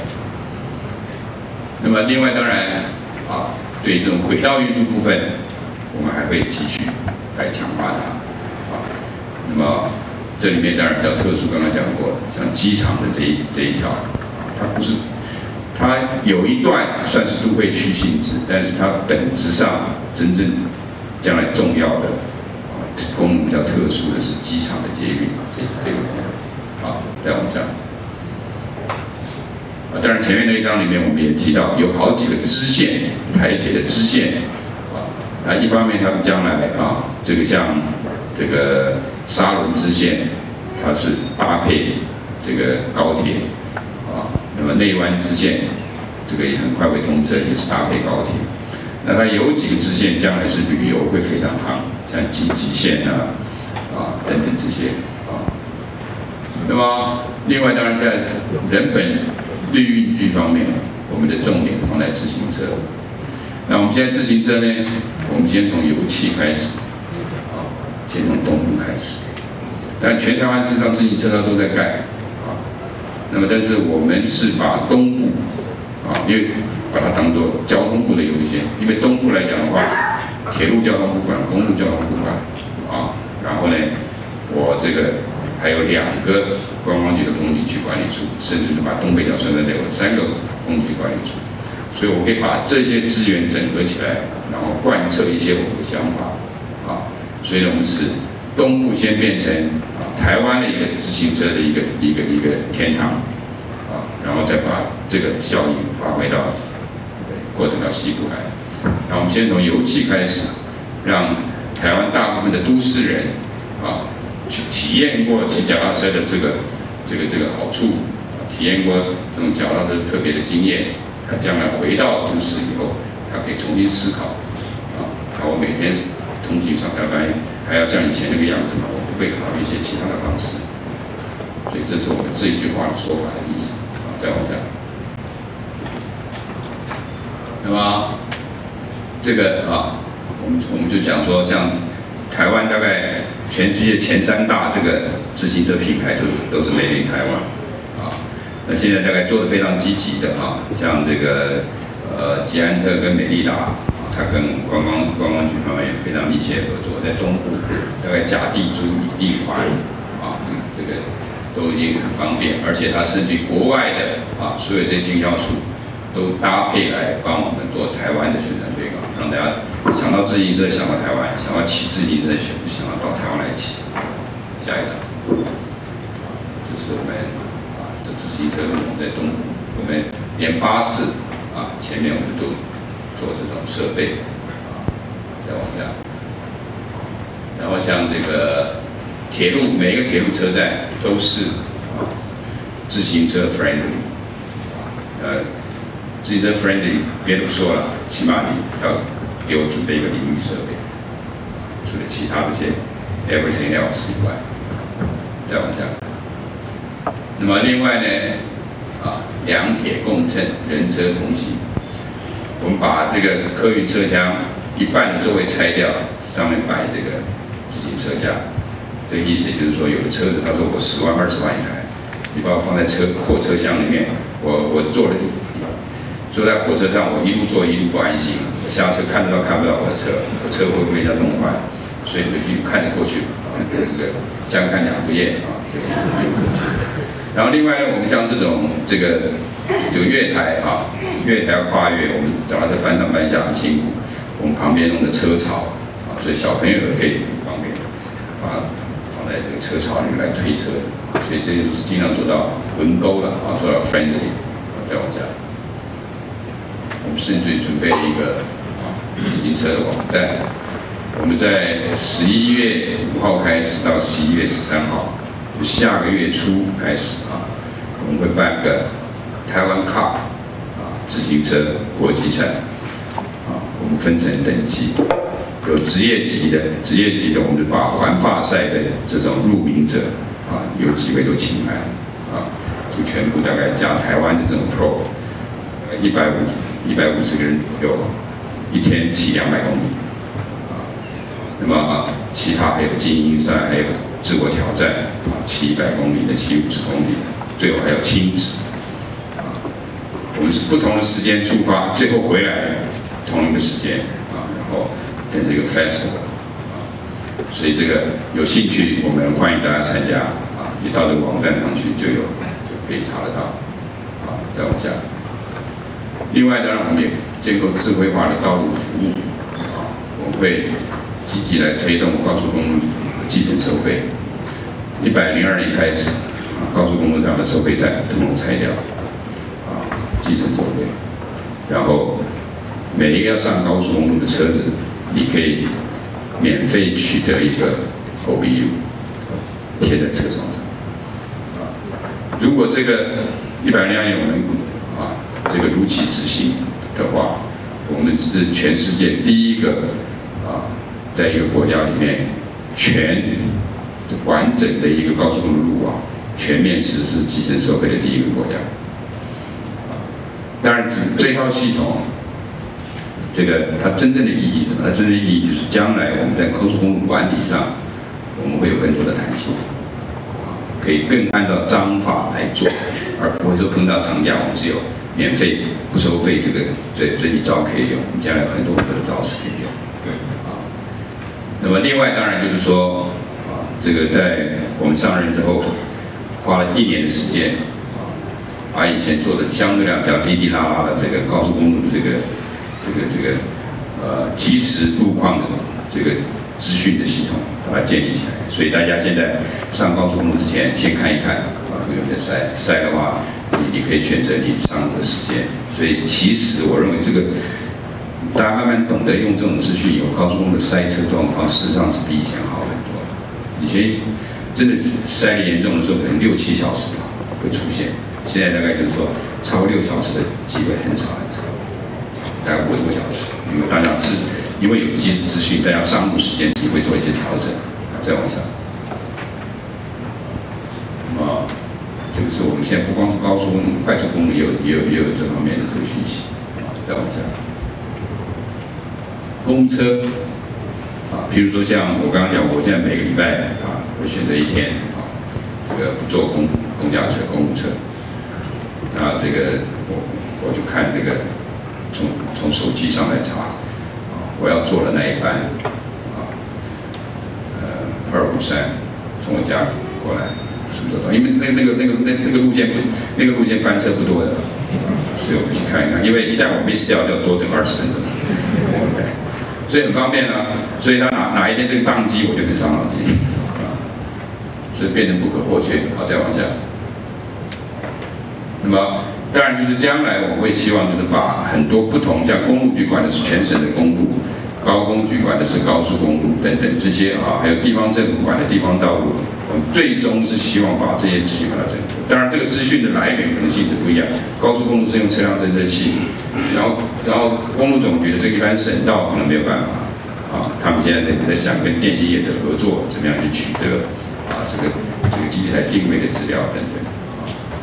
那么另外当然对这种轨道运输部分，我们还会继续来强化它那么这里面当然比较特殊，刚刚讲过，像机场的这一条它有一段算是都会区性质，但是它本质上真正将来重要的功能比较特殊的是机场的捷运这个功能再往下当然前面那一章里面我们也提到有好几个支线，台铁的支线一方面他们将来这个像这个沙仑支线，它是搭配这个高铁那么内湾支线这个也很快会通车，也是搭配高铁。那它有几个支线将来是旅游会非常夯，像集线等等这些那么另外当然在人本绿运具方面，我们的重点放在自行车。那我们现在自行车呢，我们先从油气开始先从东部开始。但全台湾事实上自行车道都在盖那么但是我们是把东部因为把它当作交通部的优先，因为东部来讲的话，铁路交通部管，公路交通部管然后呢，我这个还有2个观光局的风景区管理处，甚至是把东北角算在内，有3个风景区管理处，所以我可以把这些资源整合起来，然后贯彻一些我的想法所以呢，我们是东部先变成台湾的一个自行车的一个天堂然后再把这个效应发挥到扩展到西部来。然后我们先从油气开始，让台湾大部分的都市人去体验过骑脚踏车的这个好处，体验过这种脚踏车特别的经验，他将来回到都市以后，他可以重新思考那我每天通勤上下班还要像以前那个样子吗？我不会考虑一些其他的方式。所以这是我们这一句话的说法的意思再往下。那么这个我们就想说，像台湾大概全世界前3大这个自行车品牌都是 made in 台湾那现在大概做得非常积极的像这个捷安特跟美利达它跟观光局方面也非常密切合作，在东部大概甲地租乙地还这个都已经很方便，而且它甚至国外的所有的经销处都搭配来帮我们做台湾的宣传推广，让大家想到自行车想到台湾，想到骑自行车想到台湾来骑。下一个，这是我们的自行车我们在东部，我们连巴士前面我们都做这种设备再往下，然后像这个铁路，每一个铁路车站都是自行车 friendly， 自行车 friendly， 别的不说了，起码你要给我准备一个淋浴设备，除了其他这些 everything else 以外，再往下。那么另外呢，两铁共乘，人车同行。我们把这个客运车厢一半的座位拆掉，上面摆这个自行车架。这个意思就是说，有的车子他说我10万20万一台，你把我放在货车厢里面，我坐在火车上，我一路坐一路不安心，我下车看不到我的车，我车会不会被人家弄坏？所以我一路看着过去，这个相看两不厌然后另外呢，我们像这个月台月台要跨越，我们脚踏车搬上搬下很辛苦，我们旁边弄的车槽所以小朋友也可以很方便，把放在这个车槽里面来推车，所以这个是尽量做到轮沟了做到 friendly。再往下，我们甚至准备了一个自行车的网站，我们在11月5号开始到11月13号，就下个月初开始我我们会办个台湾 Cup 自行车国际赛我们分成等级，有职业级的，我们就把环法赛的这种入名者有几位都请来就全部大概加台湾的这种 Pro， 150个人，有一天骑200公里那么其他还有精英赛，还有自我挑战骑100公里的，骑50公里的，最后还有亲子我们是不同的时间出发，最后回来同一个时间然后跟这个 festival所以这个有兴趣，我们欢迎大家参加你到这个网站上去就可以查得到再往下。另外，当然我们也建构智慧化的道路服务我们会积极来推动高速公路计程收费。102年开始高速公路上的收费站统统拆掉计程收费，然后每一个要上高速公路的车子，你可以免费取得一个 OBU 贴在车窗上如果这个102年我们这个如期执行的话，我们是全世界第一个在一个国家里面全完整的一个高速公路路网全面实施计程收费的第一个国家。当然，这套系统，这个它真正的意义是什么？它真正的意义就是将来我们在高速公路管理上，我们会有更多的弹性，可以更按照章法来做，而不会说碰到长假我们只有免费不收费这一招可以用，我们将来有很多的招式可以用。那么另外当然就是说这个在我们上任之后，花了1年的时间把以前做的相对量比较滴滴啦啦的这个高速公路的这个即时路况的这个资讯的系统把它建立起来。所以大家现在上高速公路之前先看一看有没有塞的话，你可以选择你上路的时间。所以其实我认为这个大家慢慢懂得用这种资讯以后，高速公路的塞车状况事实上是比以前好很多。以前真的塞得严重的时候，可能6、7小时会出现。现在大概就是说，超过6小时的机会很少，大概5个多小时。因为大家因为有即时资讯，大家上路时间自己会做一些调整。再往下，那么这个是我们现在不光是高速公路、快速公路也有这方面的这个讯息。再往下，公车譬如说像我刚刚讲，我现在每个礼拜会选择一天这个不坐公家车、公务车。那这个我就看这个从手机上来查我要坐的那一班253从我家过来什么时候到？因为那个路线班车不多的所以我们去看一看，因为一旦我 miss 掉就要多等20分钟所以很方便所以他哪一天这个宕机我就很伤脑筋所以变成不可或缺。再往下。那么当然就是将来我们会希望就是把很多不同，像公路局管的是全省的公路，高工局管的是高速公路等等这些还有地方政府管的地方道路，我们最终是希望把这些资讯把它整合。当然这个资讯的来源可能性质不一样，高速公路是用车辆侦测器，然后公路总局的这一般省道可能没有办法他们现在在想跟电信业者合作，怎么样去取得这个机器台定位的资料等等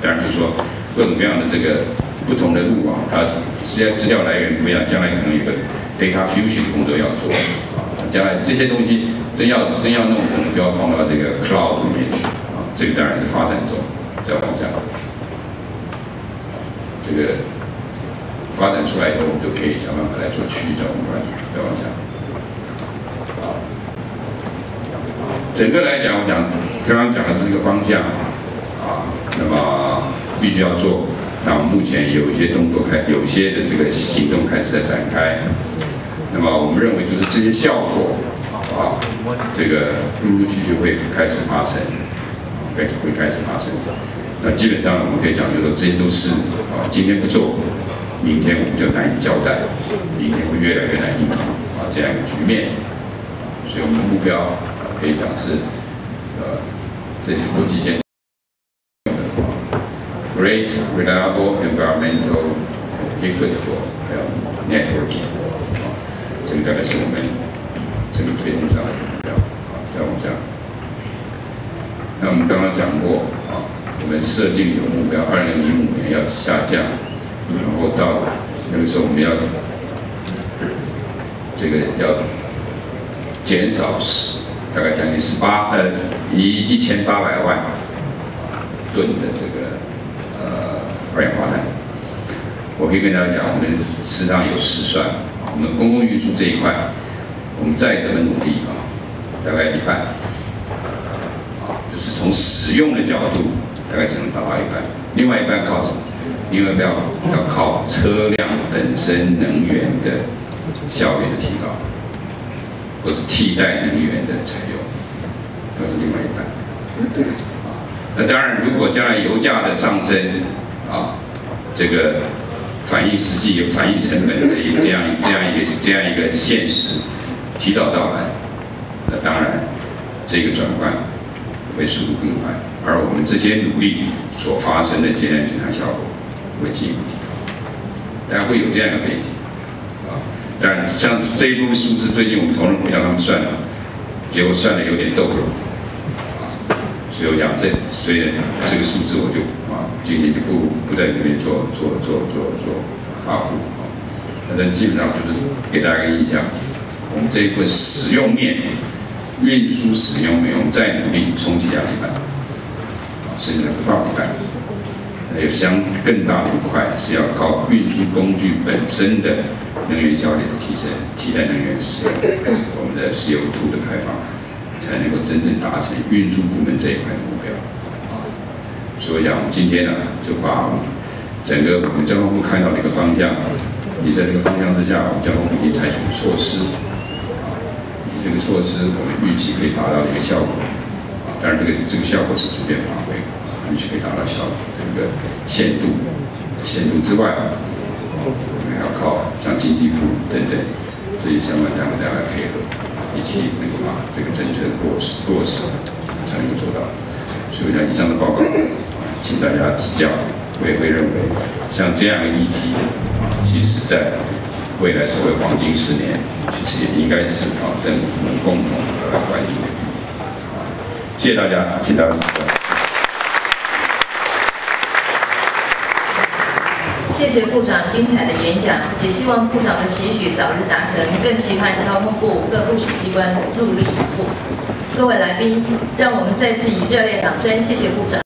当然就是说各种各样的这个不同的路它资料来源不一样，将来可能有个 data fusion 的工作要做将来这些东西真要弄，可能就要放到这个 cloud 里面去这个当然是发展中。再往下，这个发展出来以后，我们就可以想办法来做区域交通管理。再往下，整个来讲，我讲刚刚讲的是一个方向那么必须要做。那我们目前有一些动作有些的这个行动开始在展开。那么我们认为就是这些效果这个陆陆续续会开始发生，会开始发生。那基本上我们可以讲，就是说这些都是今天不做，明天我们就难以交代，明天会越来越难应付这样一个局面。所以我们的目标可以讲是这些国际间，无论 great, reliable, environmental, equitable, networking。这个大概是我们这个推动上的目标。再往下。那我们刚刚讲过我们设定有目标，2005年要下降，然后到那个时候我们要要减少大概将近1800万吨的这个二氧化碳。我可以跟大家讲，我们事实上有实算，我们公共运输这一块，我们再怎么努力大概一半，就是从使用的角度，大概只能达到一半。另外一半靠什么？另外一半要靠车辆本身能源的效率的提高，或是替代能源的采用，那是另外一半。那当然，如果将来油价的上升这个反映实际、反映成本的这样一个现实提早到来，那当然这个转换会速度更快，而我们这些努力所发生的节能减碳效果会进一步提高，大家会有这样的背景当然，像这一部分数字，最近我们同仁会让他们算结果算的有点逗了所以我讲所以这个数字我就今天就不在里面做发布但基本上就是给大家一个印象，我们这一部分使用面、运输使用面，我们再努力冲击2半，甚至不到1半。还有更大的一块是要靠运输工具本身的能源效率的提升，替代能源使用，我们的CO2的排放，才能够真正达成运输部门这一块的目标。所以我想，我们今天就把整个我们交通部看到的一个方向，也在这个方向之下，我们交通部已经采取措施，以这个措施我们预期可以达到一个效果，当然这个效果是逐渐发挥，预期可以达到效果这个限度之外，我们还要靠像经济部等等这些相关单位来配合，一起能够把这个政策落实，才能够做到。所以我想以上的报告，请大家指教。我也会认为，像这样的议题，其实在未来所谓黄金10年，其实也应该是政府能共同来关注的。谢谢大家，请大家指教。谢谢部长精彩的演讲，也希望部长的期许早日达成，更期盼交通部各部属机关努力以赴。各位来宾，让我们再次以热烈掌声，谢谢部长。